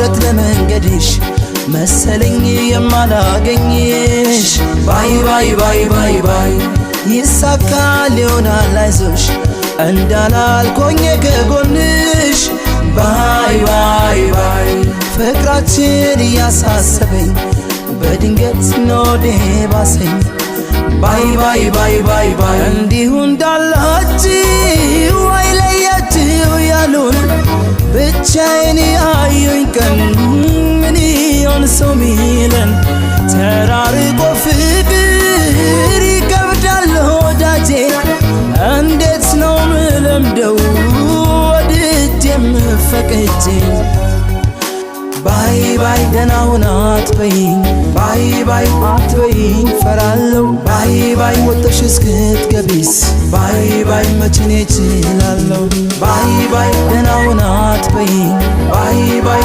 ድፍረት ለመንገድሽ መሰለኝ የማላገኝሽ ባይ ባይ ባይ ባይ ባይ ይሳካል ይሆናል አይዞሽ እንዳላልኮኝ ከጎንሽ ባይ ባይ ባይ ፍቅራችን እያሳሰበኝ በድንገት ኖዴ ባሰኝ ባይ ባይ ባይ ባይ ባይ እንዲሁ እንዳላችሁ አይለያችሁ ያሉን ብቻዬን ያዩኝ ቀን ምን ይሆን ሰው ሚለን ተራርቆ ፍቅር ይከብዳል ወዳጄ እንዴት ነው ምለምደው ወድጄም ፈቅጄ ባይ ባይ ደህና ሁን አትበይኝ ባይ ባይ አትበይኝ ፈራለሁ ባይ ባይ ወጥተሽ እስክትገቢስ ባይ ባይ መቼ እችላለሁ ባይ ባይ ደህና ሁን አትበይኝ ባይ ባይ